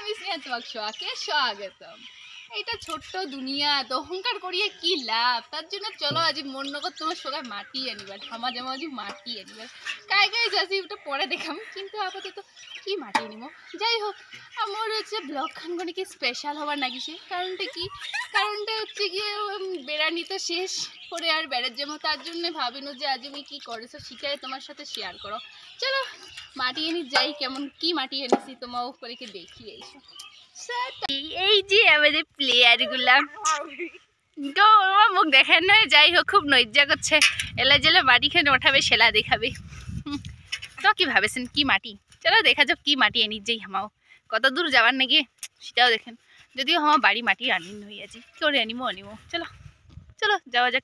আমি স্নেহা তোমাকে শোয়াকে স্বাগতম। এটা ছোট্ট দুনিয়া অহংকার করিয়ে কি লাভ, তার জন্য চলো আজি মন নগর তোমার সবাই মাটি আনিবার, হামা জামা আজি মাটি আনিবার, কায় কায় যাচ্ছি ওটা পরে দেখাম, কিন্তু আপাতত কি মাটি আনিব। যাই হোক, আমার হচ্ছে ব্লগ খান করে কি স্পেশাল হবার নাগিছে। কারণটা কি, কারণটা হচ্ছে গিয়ে বেড়ানি তো শেষ করে আর বেড়ার যাবো, তার জন্য ভাবিনো যে আজ আমি কি করেছো শিখাই তোমার সাথে শেয়ার করো। চলো মাটি এনে যাই, কেমন কি মাটি এনেছি তোমার করে দেখিয়ে এসো। এই যে আমাদের প্লেয়ার গুলা মুখ দেখেন নয়, যাই হোক খুব নজ্জা করছে, এলা জেলে মাটি খেয়ে ওঠাবে সেলা দেখাবে। তো কি ভাবেছেন কি মাটি, চলো দেখা যাক কি মাটি এনে যাই হামাও, কত দূর যাবার নাকি সেটাও দেখেন। যদিও আমার বাড়ি মাটি আনিন হয়ে আছে, কি করে আনিমো চলো চলো যাওয়া যাক।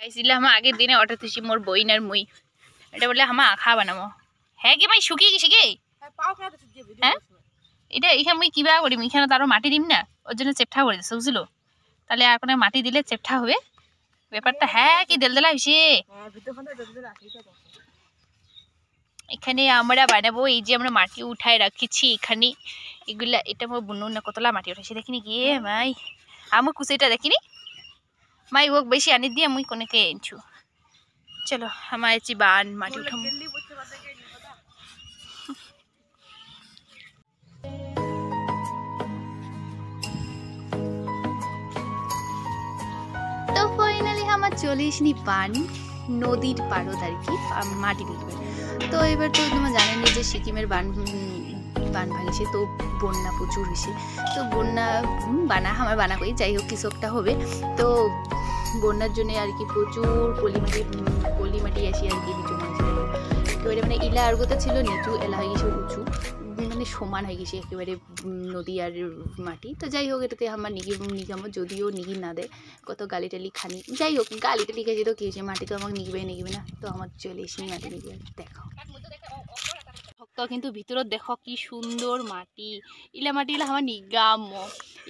আইসিলে আমার আগের দিনে অটো থুছি মোর বইন আর মই, এটা বলে আমার আখা বানাবো। হ্যাঁ কি ভাই শুকিয়ে গেছে গে, হ্যাঁ এটা এইখানে মুই কিবা করিম, এখানে তো আরো মাটি দিম না, ওর জন্য চেপঠা করে দিচ্ছে বুঝলো। তাহলে আর কোনো মাটি দিলে চেপঠা হবে ব্যাপারটা। হ্যাঁ কি দেলদেলা হয়েছে। এখানে আমরা বানাবো, এই যে আমরা মাটি উঠায় রাখিছি এখানে, এগুলা এটা আমার বুনু না কতলা মাটি উঠাইছে দেখিনি গিয়ে মাই, আমার কুচিটা দেখিনি মাই ওক বেশি আনি দিয়ে মুই কোনেকে এনেছু। চলো আমার এসি বান মাটি উঠাম। তো ফাইনালি আমার চলে আসনি বান, নদীর পাড়ত আর কি মাটি দিবে। তো এবার তো তোমার জানেনি যে সিকিমের বান ভাঙিছে, তো বন্যা প্রচুর হয়েছে। তো বন্যা আমার বানা করি, যাই হোক কিছু একটা হবে। তো বন্যার জন্য আর কি প্রচুর পলি মাটি আসি আর কি নিচু মাঝে। তো এটা মানে ইলা আর্গতা ছিল নিচু, এলা হয়ে গেছে উঁচু, মানে সমান হয়ে গেছে একেবারে নদী আর মাটি। তো যাই হোক এটাতে আমার নিগামো, যদিও নিগি না দেয়, কত গালি টালি খানি, যাই হোক গালি টালি খেয়েছে তো খেয়েছে, মাটি তো আমাকে নিগবে না। তো আমার চলে এসে মাটি নিগবে, দেখো তো কিন্তু ভিতরত দেখো কি সুন্দর মাটি, ইলা মাটি ইলা আমার নিগাম,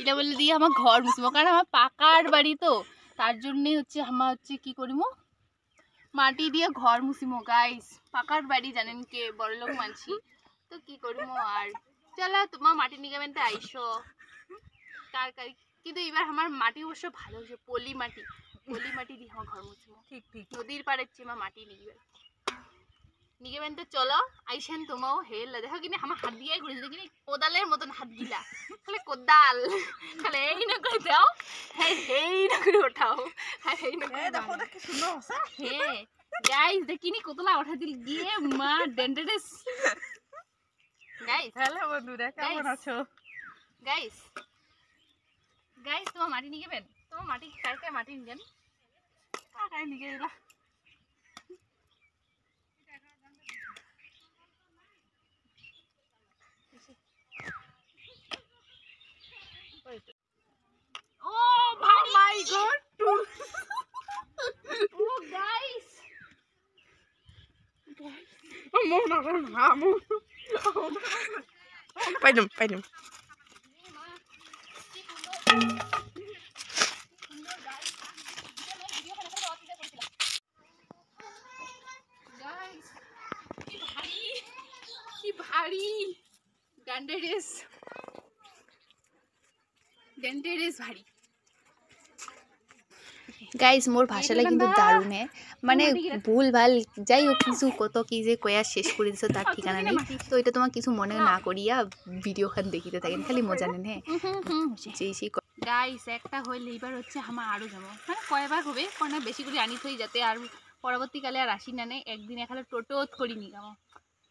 ইলা বলে দিয়ে আমার ঘর মুছবো, কারণ আমার পাকার বাড়ি তো, তার জন্যে হচ্ছে আমার হচ্ছে কি করিমো মাটি দিয়ে ঘর মুছিমো গাইস। পাকার বাড়ি জানেন কে বড়লোক মানছি, তো কি করিমো আর। চলো তোমার মাটি নিগাবেন তো আইসো তার, কিন্তু এবার আমার মাটি অবশ্য ভালো হয়েছে, পলি মাটি দিয়ে আমার ঘর মুছবো। ঠিক নদীর পাড়ের চেয়ে মাটি নিগেবেন। তো চলো আইসেন তোমাও হেল দেখো কিনে আমার হাত দিয়ে ঘুরেছে, কিনে কোদালের মতন হাত গিলা, খালি কোদাল খালি এই না করে দাও, হ্যাঁ এই না করে ওঠাও, হ্যাঁ এই না করে দেখো দেখো সুন্দর হসা। হ্যাঁ গাইস দেখিনি কোতলা ওঠা দিল গিয়ে মা ডেন্টারেস। গাইস হ্যালো বন্ধুরা কেমন আছো? গাইস তোমার মাটি নিগেবেন, তোমার মাটি কার মাটি নিগেন, কার নিগে দিলা। Oh my god! Oh guys! Painom. Guys, কি ভারী ডেন্টারেস ভারী। গাইস মোর ভাষাটা কিন্তু দারুণ হ্যাঁ, মানে ভুল ভাল যাই হোক কিছু কত কি যে কয়া শেষ করে দিছে তার ঠিকানা নেই। তো এটা তোমার কিছু মনে না করিয়া ভিডিও খান দেখিতে থাকেন, খালি মজা নেন। হ্যাঁ গাইস একটা হইলে এবার হচ্ছে আমার আরো যাবো, মানে কয়বার হবে কোনো বেশি করে আনিত হয়ে যাতে আর পরবর্তীকালে আর আসি না নেই, একদিন এখানে টোটোত করি নিগামো,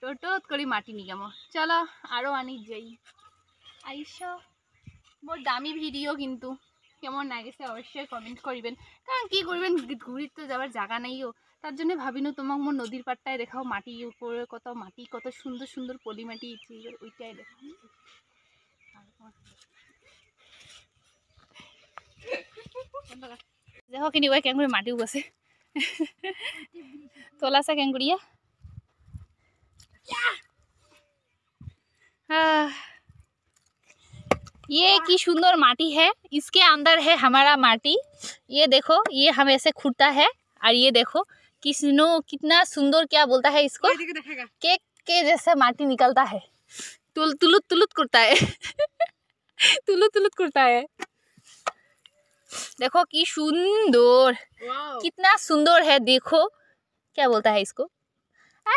টোটোত করি মাটি নিগামো। চলো আরো আনি যাই আইসো। মোর দামি ভিডিও কিন্তু কেমন লাগেছে অবশ্যই কমেন্ট করবেন, কারণ কি করবেন ঘুরির তো যাবার জায়গা নেইও, তার জন্য ভাবিনো তোমাকে মোর নদীর পাড়টায় দেখাও, মাটি উপরে কত মাটি, কত সুন্দর সুন্দর পলি মাটি, ওইটাই দেখাও। দেখো কিনিবা কেন করে মাটিও গেছে তোলাছা কেন করিয়া। ये की सुंदर माटी है, इसके अंदर है हमारा माटी, ये देखो ये हम ऐसे खुरता है, और ये देखो कितना सुंदर क्या बोलता है इसको, केक के जैसे माटी निकलता है, तुलुत तुलुत करता है तुलुत तुलुत करता है। देखो की सुंदर, कितना सुंदर है देखो। क्या बोलता है इसको,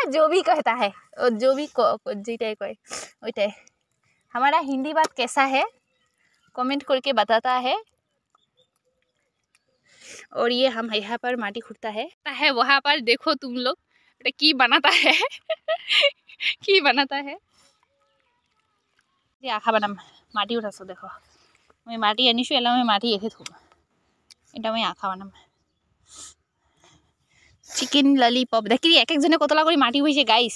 जो भी कहता है, जो भी जीते कोई वैटे। हमारा हिंदी बात कैसा है कमेंट करके बताता है। और ये हम यहाँ पर माटी खुदता है वहाँ पर देखो तुम लोग की बनाता है की बनाता है। आशा बनाम माटी उठाছো देखो, मैं माटी आनिছো एला मैं माटी एठे थूम এটা मैं आशा बनाम চিকেন ললিপপ। দেখি এক একজনে কতলা করে মাটি হইছে গাইস।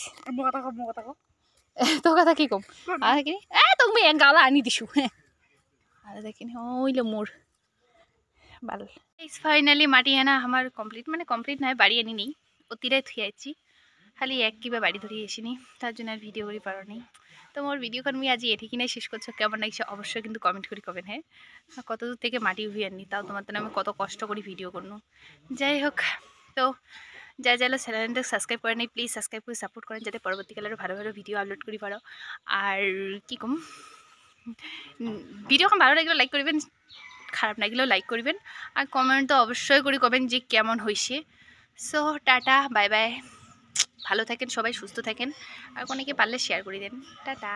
তো কথা কি কম আর কি তুমি এক গালা আনি দিছো আর দেখিনি ওইলে মোর ভাল। ফাইনালি মাটি আনা আমার কমপ্লিট, মানে কমপ্লিট নয়, বাড়ি আনি নেই, অতিরাই থুই আছি, খালি এক কিবা বাড়ি ধরে আসিনি, তার জন্য আর ভিডিও করি পারো নি। তো মোর ভিডিওখন আমি আজি এঠি কিনে শেষ করছো, কেমন লাগছে অবশ্যই কিন্তু কমেন্ট করে কবেন। হ্যাঁ কত দূর থেকে মাটি উঠিয়ে আনি, তাও তোমার তো আমি কত কষ্ট করে ভিডিও করবো। যাই হোক, তো যাই যাইলে চ্যানেলটা সাবস্ক্রাইব করে নেই, প্লিজ সাবস্ক্রাইব করে সাপোর্ট করেন যাতে পরবর্তীকালে ভালো ভালো ভিডিও আপলোড করি পারো। আর কি কম, ভিডিওখন ভালো লাগলে লাইক করবেন, খারাপ লাগলেও লাইক করবেন, আর কমেন্ট তো অবশ্যই করে করবেন যে কেমন হয়েছে। সো টাটা বাই বাই, ভালো থাকেন সবাই, সুস্থ থাকেন, আর অনেকে পারলে শেয়ার করে দেন। টাটা।